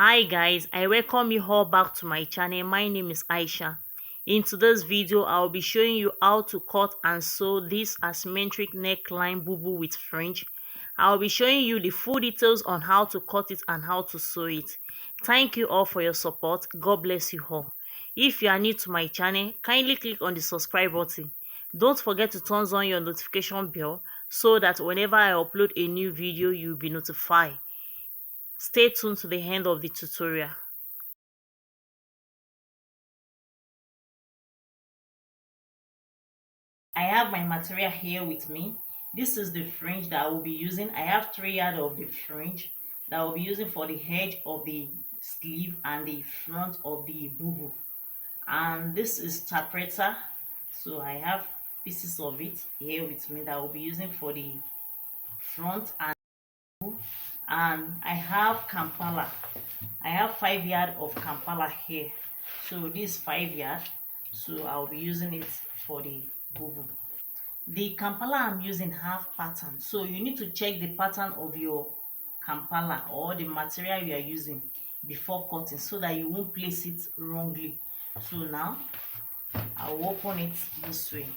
Hi guys, I welcome you all back to my channel. My name is Aisha. In today's video, I'll be showing you how to cut and sew this asymmetric neckline bubu with fringe. I'll be showing you the full details on how to cut it and how to sew it. Thank you all for your support. God bless you all. If you are new to my channel, kindly click on the subscribe button. Don't forget to turn on your notification bell so that whenever I upload a new video, you'll be notified. Stay tuned to the end of the tutorial. I have my material here with me. This is the fringe that I will be using. I have 3 yards of the fringe that I will be using for the edge of the sleeve and the front of the bubu. And this is tapreta. So I have pieces of it here with me that I will be using for the front and I have Kampala. I have 5 yards of Kampala here. So this 5 yards. So I'll be using it for the bubu. The Kampala I'm using have pattern. So you need to check the pattern of your Kampala or the material you are using before cutting so that you won't place it wrongly. So now I'll open it this way.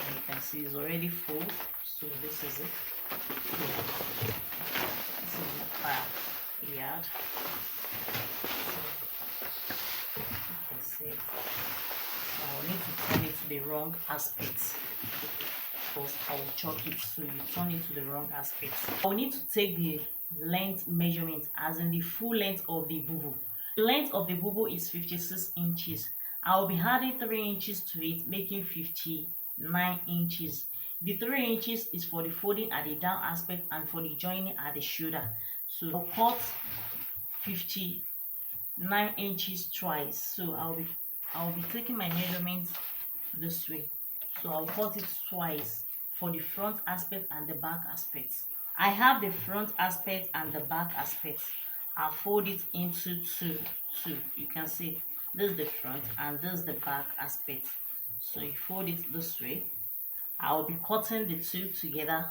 And you can see it's already full. So this is it. This is the back yard. So you can see it. So I need to turn it to the wrong aspect because I will chalk it. So you turn it to the wrong aspect. I will need to take the length measurement, as in the full length of the bubu. The length of the bubu is 56 inches. I will be adding 3 inches to it, making 59 inches. The 3 inches is for the folding at the down aspect and for the joining at the shoulder. So I'll cut 59 inches twice. So I'll be taking my measurements this way. So I'll cut it twice for the front aspect and the back aspect. I have the front aspect and the back aspect. I'll fold it into two. You can see this is the front and this is the back aspect. So you fold it this way. I'll be cutting the two together.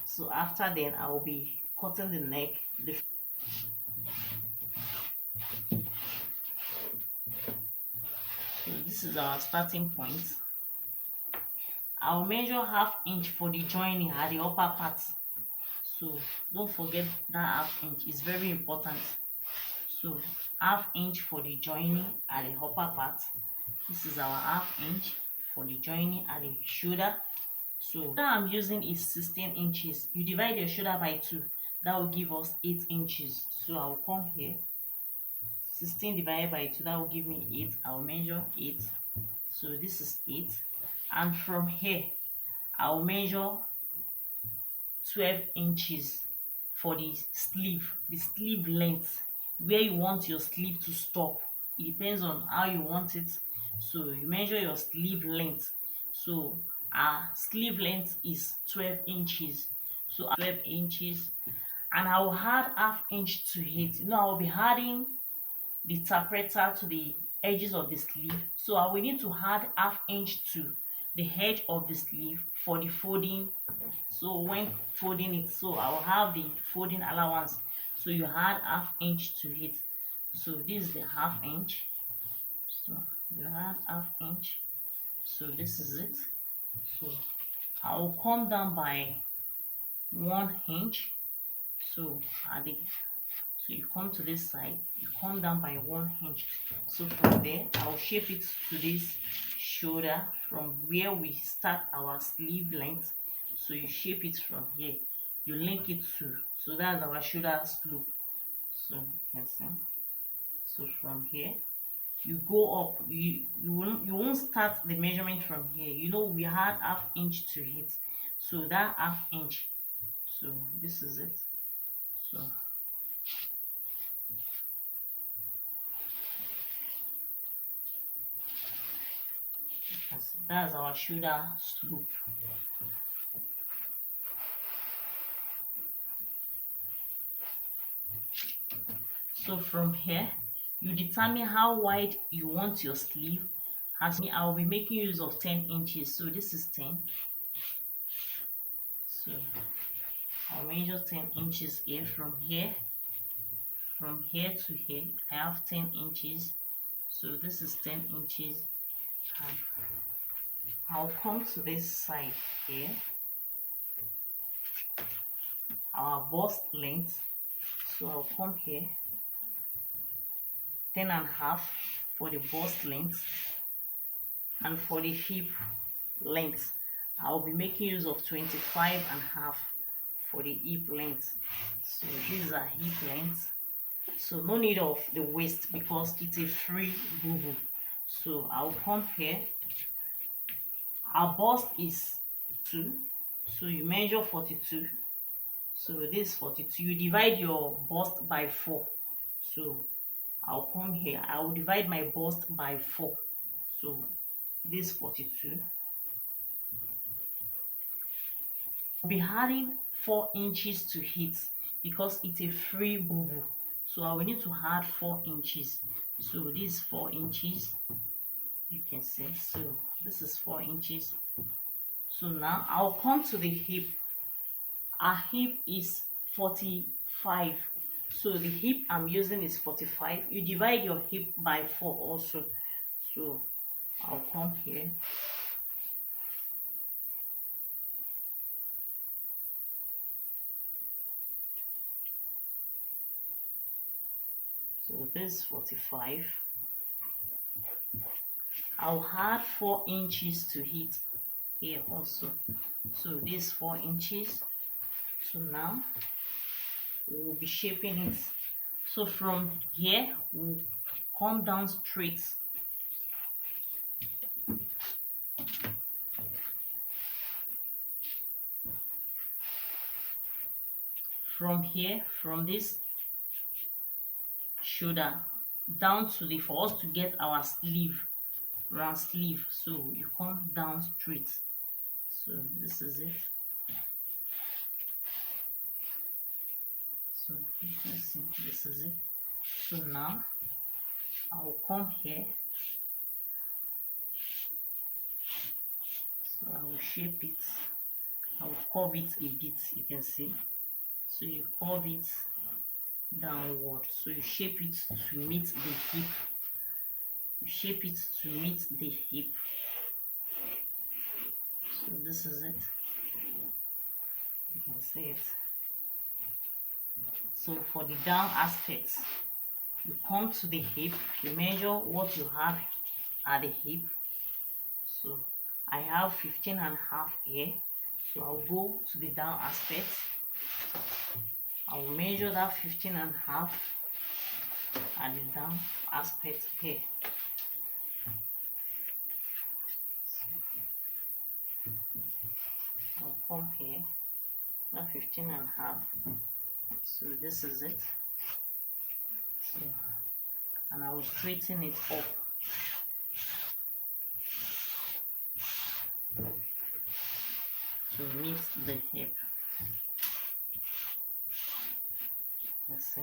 So after then I will be cutting the neck. So this is our starting point. I'll measure 1/2 inch for the joining at the upper part. So don't forget that 1/2 inch is very important. So 1/2 inch for the joining at the upper part. This is our 1/2 inch for the joining at the shoulder. So that I'm using is 16 inches. You divide your shoulder by 2. That will give us 8 inches. So I'll come here. 16 divided by 2, that will give me 8. I'll measure 8. So this is 8. And from here, I'll measure 12 inches for the sleeve length, where you want your sleeve to stop. It depends on how you want it. So you measure your sleeve length. So our sleeve length is 12 inches. So 12 inches. And I will add 1/2 inch to it. You know, I will be adding the tapreta to the edges of the sleeve. So I will need to add 1/2 inch to the edge of the sleeve for the folding. So when folding it, so I will have the folding allowance. So you add 1/2 inch to it. So this is the 1/2 inch. So you add 1/2 inch. So this is it. So I will come down by 1 inch. So so you come to this side, you come down by 1 inch. So from there, I'll shape it to this shoulder from where we start our sleeve length. So you shape it from here, you link it to. So that's our shoulder slope. So you can see. So from here, you go up. You won't start the measurement from here. You know we had 1/2 inch to hit. So that 1/2 inch. So this is it. So that's our shoulder slope. So from here, you determine how wide you want your sleeve. As me, I will be making use of 10 inches. So this is 10. So I'll I'll measure 10 inches here. From here to here I have 10 inches, so this is 10 inches. And I'll come to this side here, our bust length, so I'll come here 10.5 for the bust length, and for the hip length I'll be making use of 25.5 for the hip length. So these are hip length, so no need of the waist because it's a free bubu. So I'll come here, our bust is 2, so you measure 42, so this 42, you divide your bust by 4. So I'll come here, I'll divide my bust by 4, so this 42. I'll be adding 4 inches to it because it's a free bubu, so I will need to add 4 inches. So this 4 inches, you can see, so this is 4 inches. So now I'll come to the hip. Our hip is 45, so the hip I'm using is 45. You divide your hip by 4 also. So I'll come here, so this 45. I'll add 4 inches to it here also, so this 4 inches. So now we'll be shaping it. So from here we'll come down straight. From here, from this shoulder down to the, for us to get our sleeve, round sleeve, so you come down straight. So this is it. So you can see this is it. So now I'll come here, so I will shape it, I will curve it a bit, you can see. So you curve it downward, so you shape it to meet the hip, you shape it to meet the hip. So this is it, you can see it. So for the down aspect, you come to the hip, you measure what you have at the hip. So I have 15.5 here, so I'll go to the down aspect, I will measure that 15.5 at the down aspect here. So I'll come here, that 15.5. So this is it. So, and I will straighten it up. To meet the hip. Let's see.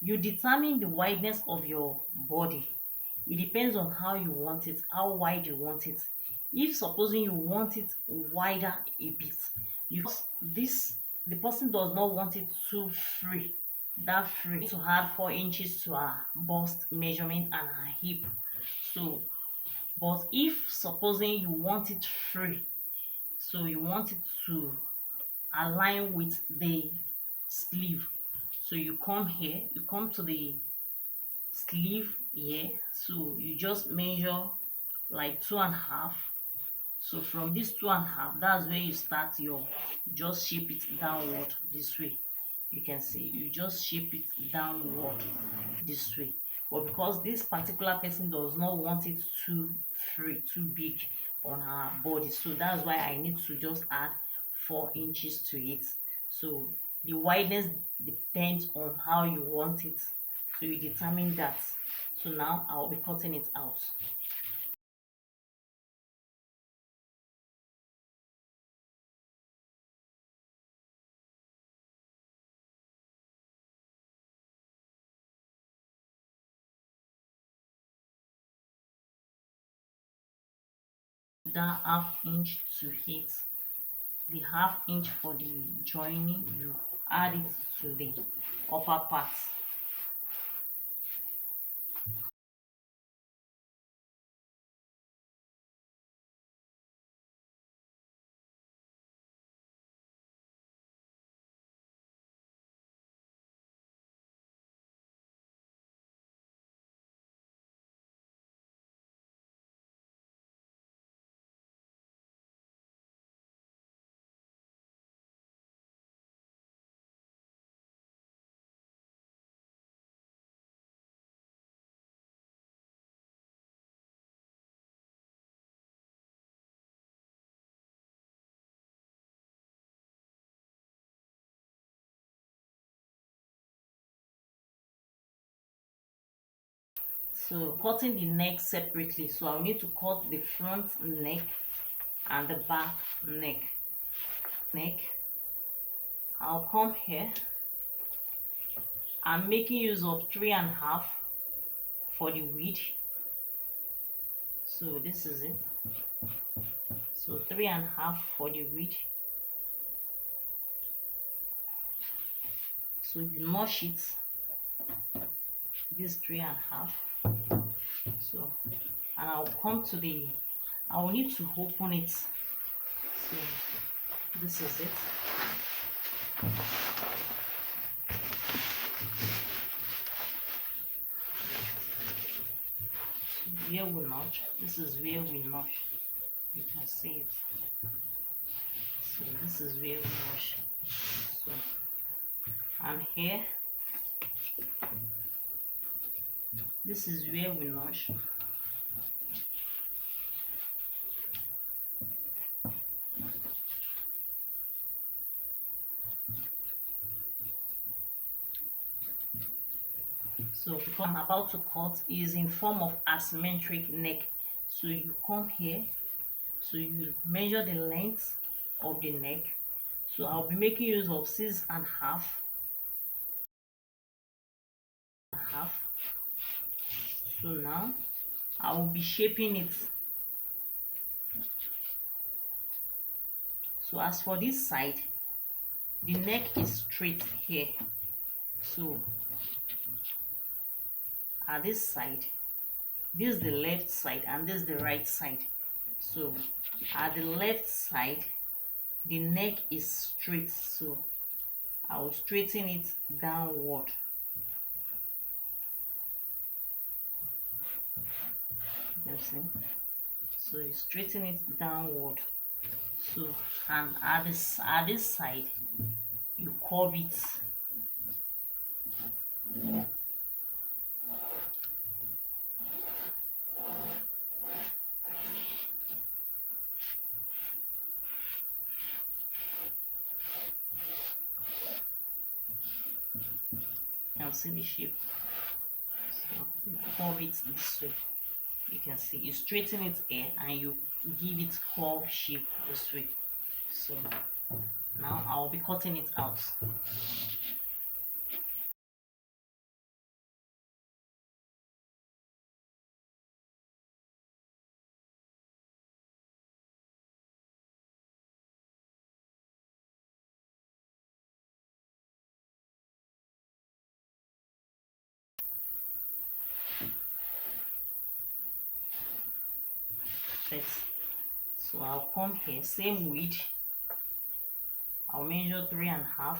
You determine the wideness of your body. It depends on how you want it, how wide you want it. If supposing you want it wider a bit, the person does not want it too free, that free, to add 4 inches to her bust measurement and her hip. So but if supposing you want it free, so you want it to align with the sleeve, so you come here, you come to the sleeve here, so you just measure like 2.5. So from this 2.5, that's where you start your, just shape it downward this way. You can see you just shape it downward this way. But because this particular person does not want it too free, too big on her body, so that's why I need to just add 4 inches to it. So the wideness depends on how you want it, so you determine that. So now I'll be cutting it out. that half inch to it. The half inch for the joining, you add it to the upper part. So cutting the neck separately, so I'll need to cut the front neck and the back neck. I'll come here. I'm making use of 3.5 for the width. So this is it. So 3.5 for the width. So you notch it. This 3.5. So, and I'll come to the, I will need to open it. So this is it. Where we notch, this is where we notch. You can see it. So this is where we notch. So, and here, this is where we notch. So because I'm about to cut is in form of asymmetric neck. So you come here, so you measure the length of the neck. So I'll be making use of 6.5. So now I will be shaping it. So as for this side, the neck is straight here. So at this side, this is the left side and this is the right side. So at the left side, the neck is straight, so I will straighten it downward. You see? So you straighten it downward. So and at this side, you curve it. You can see the shape. So you curve it this way. You can see you straighten it here and you give it curve shape this way. So now I'll be cutting it out. So I'll come here, same width. I'll measure 3.5,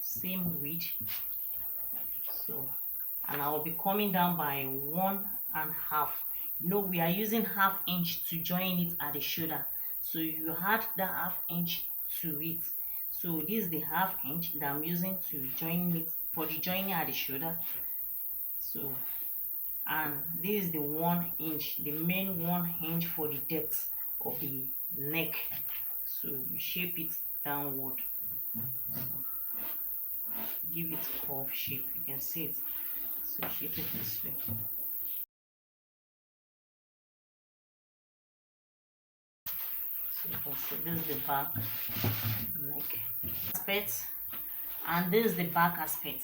same width. So, and I'll be coming down by 1.5. You know, we are using half inch to join it at the shoulder. So you add the half inch to it. So this is the half inch that I'm using to join it for the joining at the shoulder. So, and this is the 1 inch, the main 1 inch for the depth of the neck. So you shape it downward. So give it curve shape. You can see it. So shape it this way. So you can see this is the back neck aspect, and this is the back aspect.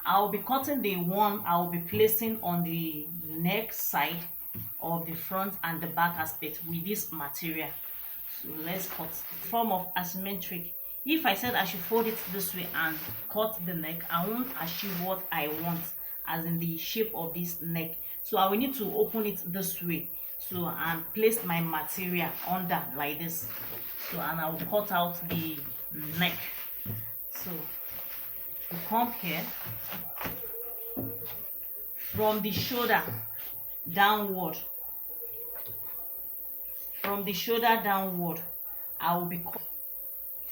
I'll be cutting the one I will be placing on the neck side of the front and the back aspect with this material. So let's cut. Form of asymmetric. If I said I should fold it this way and cut the neck, I won't achieve what I want, as in the shape of this neck. So I will need to open it this way, so and place my material under like this. So and I will cut out the neck. So you come here from the shoulder downward. From the shoulder downward, I will be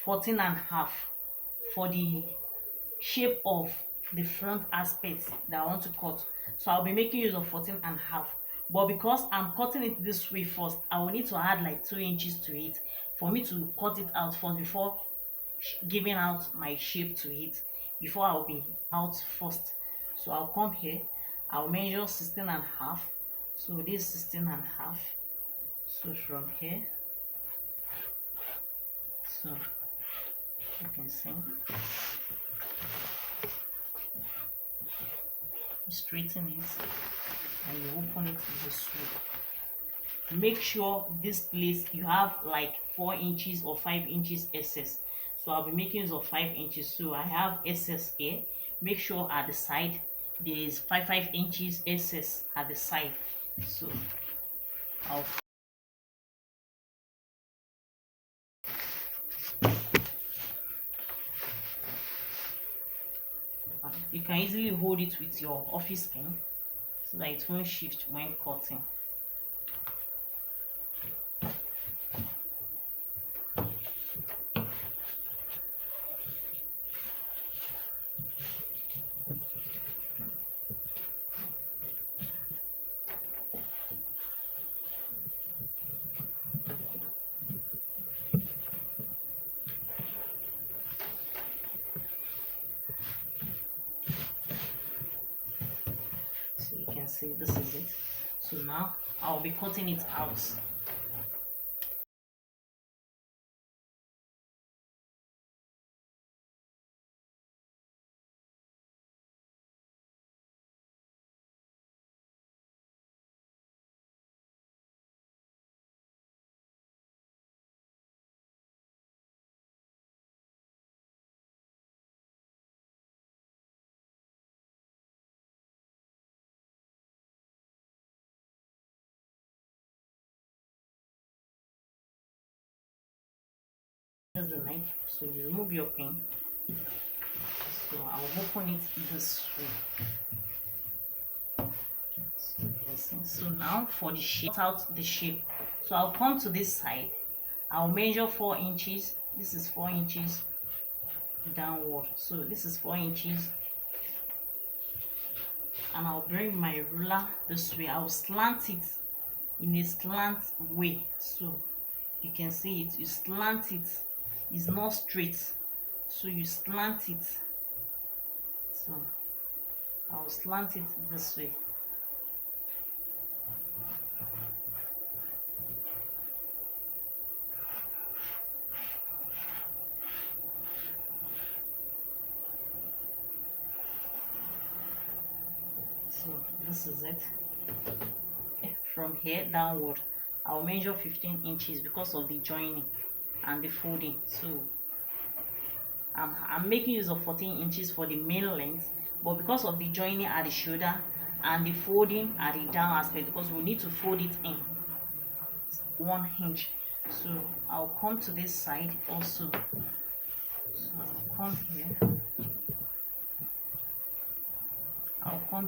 14.5 for the shape of the front aspect that I want to cut. So I'll be making use of 14.5. But because I'm cutting it this way first, I will need to add like 2 inches to it for me to cut it out first before giving out my shape to it, before I'll be out first. So I'll come here, I'll measure 16.5. So this is 16.5. So from here, so you can see, you straighten it and you open it this way. Make sure this place you have like 4 inches or 5 inches excess. So I'll be making use of 5 inches. So I have excess here. Make sure at the side there is 5 inches excess at the side. So I'll you can easily hold it with your office pen so that it won't shift when cutting. See, this is it. So now I'll be cutting it out. Here's the knife. So you remove your pen. So I'll open it this way. So now for the shape, cut out the shape. So I'll come to this side. I'll measure 4 inches. This is 4 inches downward. So this is 4 inches. And I'll bring my ruler this way. I'll slant it in a slant way. So you can see it. You slant it. It's not straight. So you slant it. So I'll slant it this way. So this is it. From here downward, I'll measure 15 inches because of the joining and the folding. So I'm making use of 14 inches for the main length, but because of the joining at the shoulder and the folding at the down aspect, because we need to fold it in 1 inch. So I'll come to this side also. So I'll come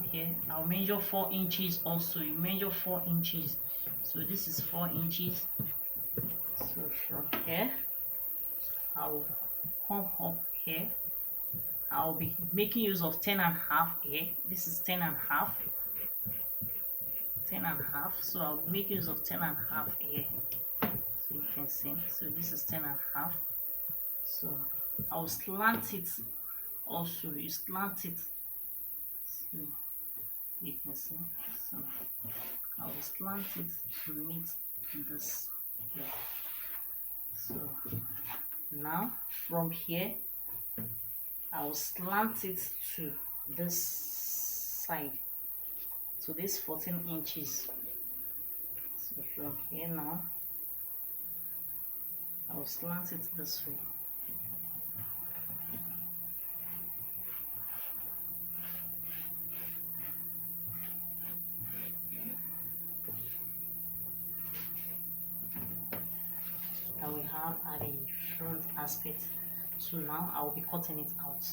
here. I'll measure 4 inches also. You measure 4 inches. So this is 4 inches. So from here, I'll come up here. I'll be making use of 10.5 here. This is 10.5. 10.5. So I'll make use of 10.5 here. So you can see. So this is 10.5. So I'll slant it also. You slant it. So you can see. So I will slant it to meet this here. So now from here I will slant it to this side, to this 14 inches. So from here now, I'll slant it this way. That we have at the front aspect. So now I'll be cutting it out.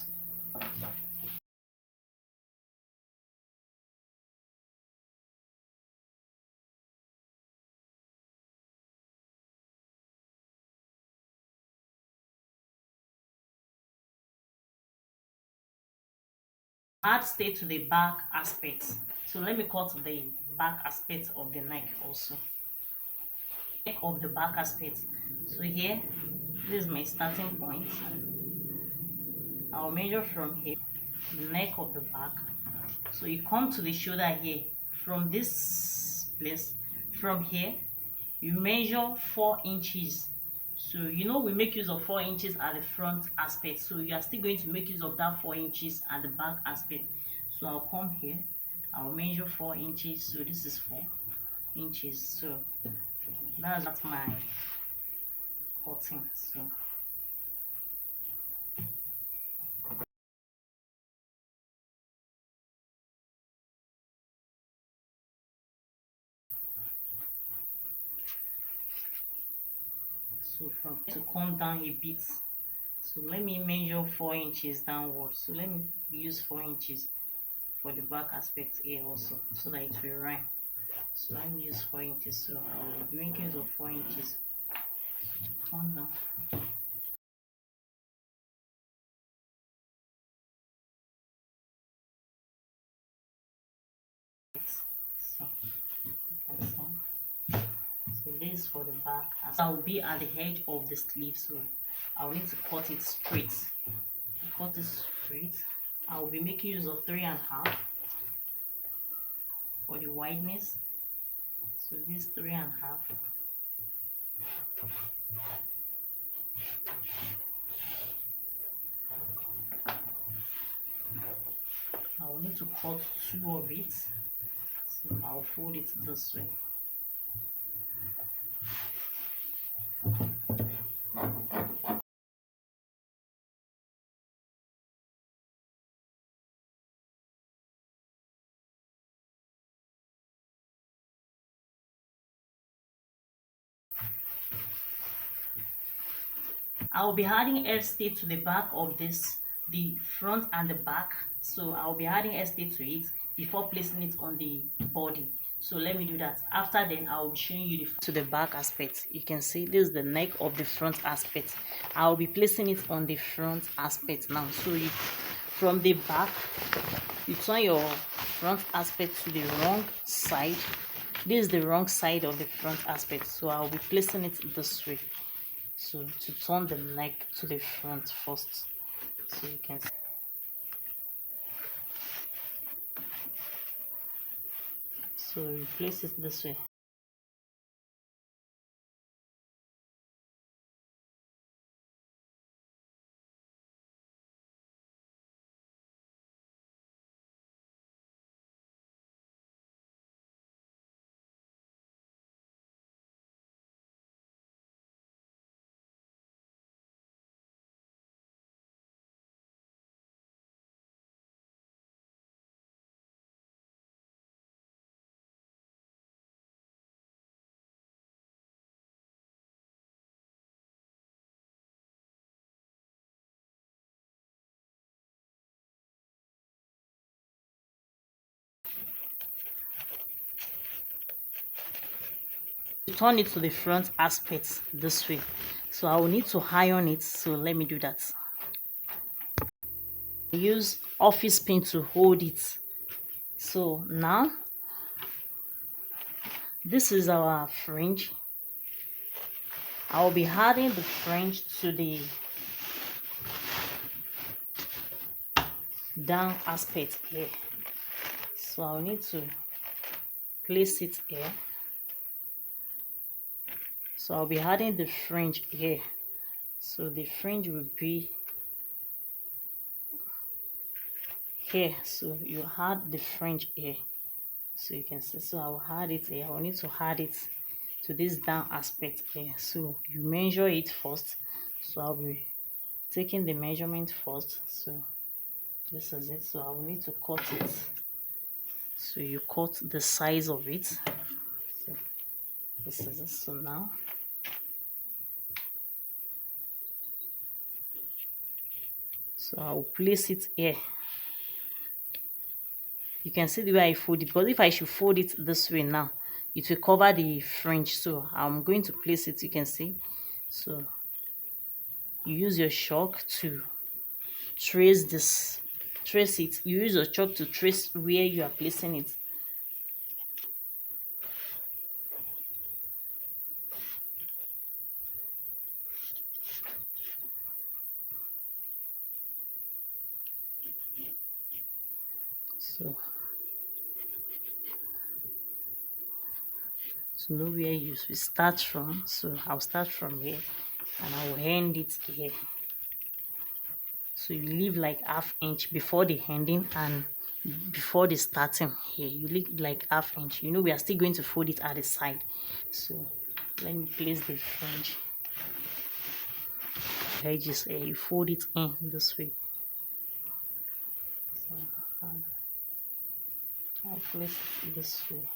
Add stay to the back aspect. So let me cut the back aspect of the neck also. Neck of the back aspect. So here, this is my starting point. I'll measure from here, the neck of the back. So you come to the shoulder here. From this place, from here, you measure 4 inches. So you know we make use of 4 inches at the front aspect, so you are still going to make use of that 4 inches at the back aspect. So I'll come here, I'll measure 4 inches. So this is 4 inches. So that's my cutting. So from to come down a bit, so let me measure 4 inches downward. So let me use 4 inches for the back aspect here also, so that it will rhyme. So let me use 4 inches. So I'll be making use of 4 inches. Come down. So this for the back. I will be at the edge of the sleeve, so I'll need to cut it straight. Cut it straight. I will be making use of 3.5 for the wideness. So this 3.5. I will need to cut 2 of it. So I'll fold it this way. I will be adding edge stay to the back of this, the front and the back. So I will be adding edge stay to it before placing it on the body. So let me do that. After then, I will be showing you to the back aspect. You can see this is the neck of the front aspect. I will be placing it on the front aspect now. So you, from the back, you turn your front aspect to the wrong side. This is the wrong side of the front aspect. So I will be placing it this way. So to turn the neck to the front first, so you can see. So you place it this way. Turn it to the front aspect this way. So I will need to iron it, so let me do that. Use office pin to hold it. So now this is our fringe. I will be adding the fringe to the down aspect here. So I'll need to place it here. So I'll be adding the fringe here. So the fringe will be here. So you add the fringe here. So you can see. So I'll add it here. I'll need to add it to this down aspect here. So you measure it first. So I'll be taking the measurement first. So this is it. So I will need to cut it. So you cut the size of it. So this is it. So now I will place it here. You can see the way I fold it, because if I should fold it this way now, it will cover the fringe. So I'm going to place it, you can see. So you use your chalk to trace it. You use your chalk to trace where you are placing it. So to know where you start from, so I'll start from here and I will end it here. So you leave like ½ inch before the ending and before the starting here. You leave like ½ inch. You know we are still going to fold it at the side. So let me place the fringe edges here. You fold it in this way. So I'll place it this way.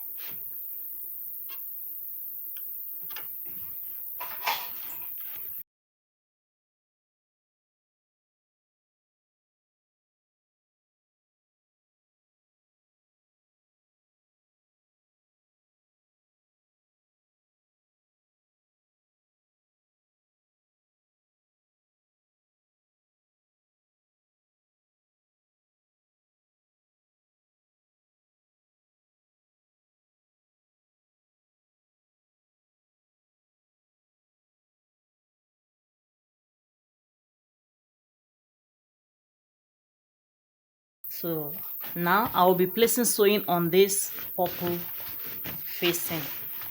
So now I will be placing sewing on this purple facing.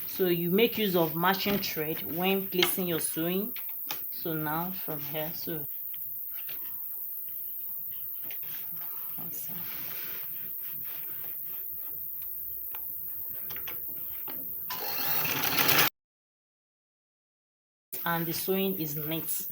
So you make use of matching thread when placing your sewing. So now from here, so awesome. And the sewing is neat.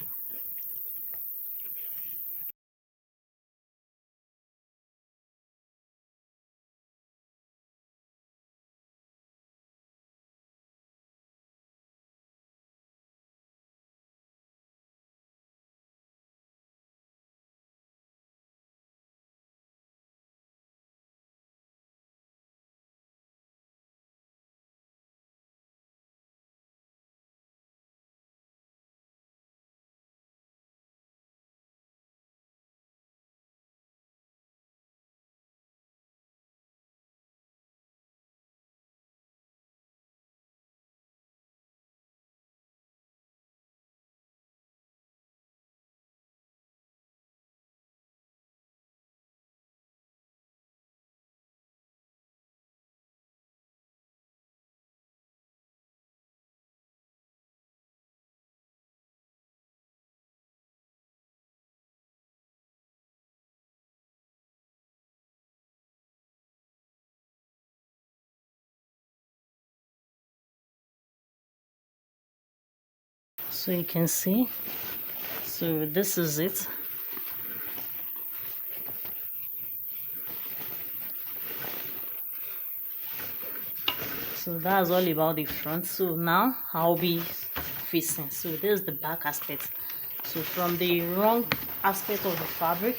So you can see, so this is it. So that's all about the front. So now I'll be facing. So this is the back aspect. So from the wrong aspect of the fabric,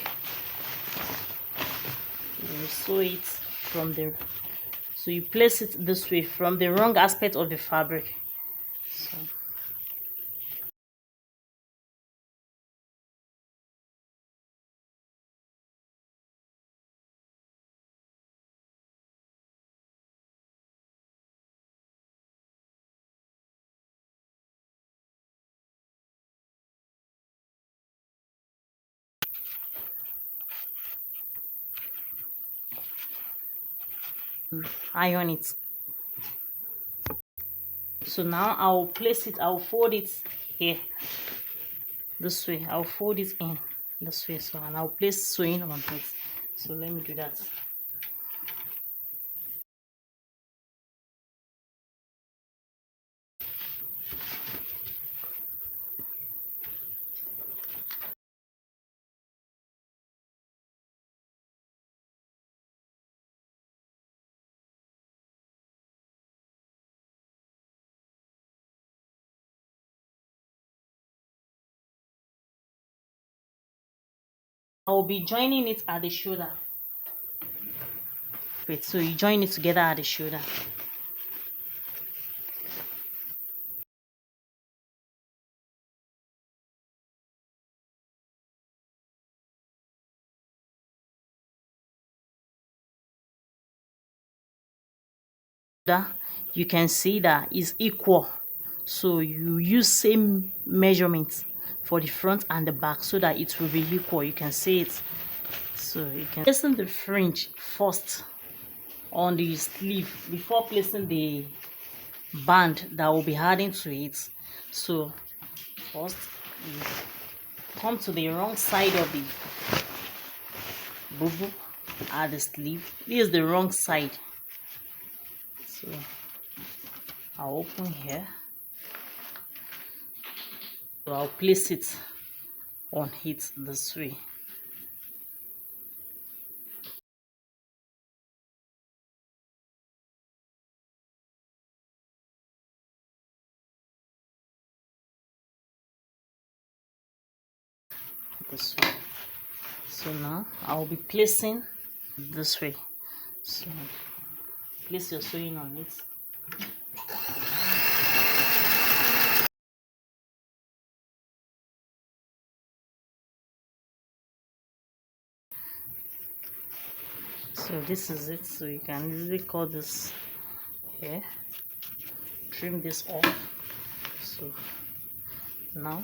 you sew it from the, so you place it this way from the wrong aspect of the fabric. So iron it. So now I'll place it, I'll fold it here this way. I'll fold it in this way, so, and I'll place sewing on it. So let me do that. I will be joining it at the shoulder. Wait, so you join it together at the shoulder. You can see that is equal, so you use same measurements for the front and the back so that it will be equal. You can see it. So you can placing the fringe first on the sleeve before placing the band that will be adding to it. So first you come to the wrong side of the bubu at the sleeve. This is the wrong side, so I'll open here. So I'll place it on it this way. This way. So now I'll be placing this way. So place your sewing on it. So this is it. So you can easily cut this here, trim this off. So now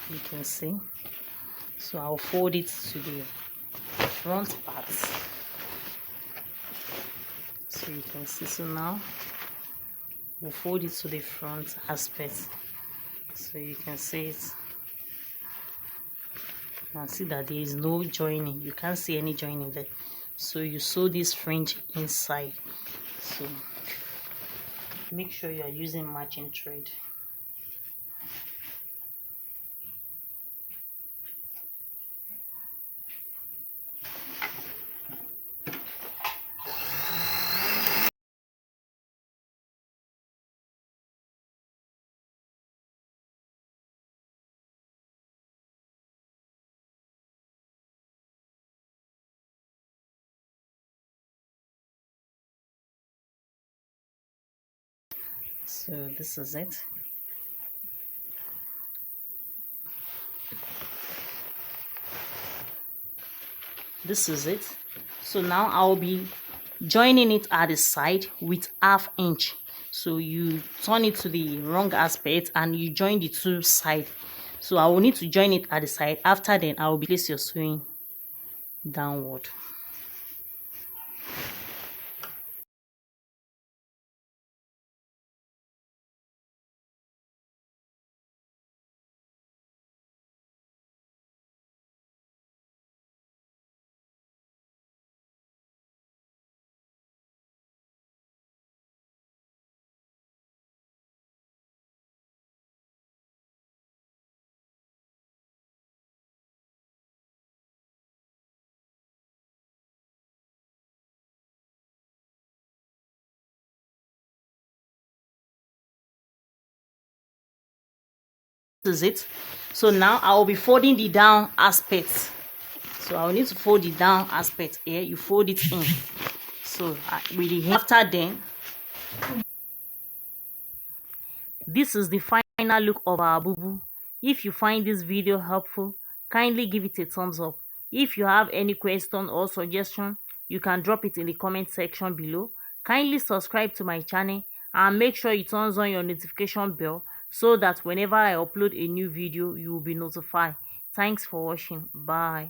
you can see. So I'll fold it to the front part. So you can see. So now we'll fold it to the front aspect. So you can see it. You can see that there is no joining. You can't see any joining there. So you sew this fringe inside. So make sure you are using matching thread. So this is it. This is it. So now I'll be joining it at the side with ½ inch. So you turn it to the wrong aspect and you join the two sides. So I will need to join it at the side. After then I will place your sewing downward. This is it. So now I will be folding the down aspect. So I will need to fold the down aspect here. You fold it in. So with the after then, this is the final look of our bubu. If you find this video helpful, kindly give it a thumbs up. If you have any question or suggestion, you can drop it in the comment section below. Kindly subscribe to my channel and make sure you turn on your notification bell so that whenever I upload a new video, you will be notified. Thanks for watching. Bye.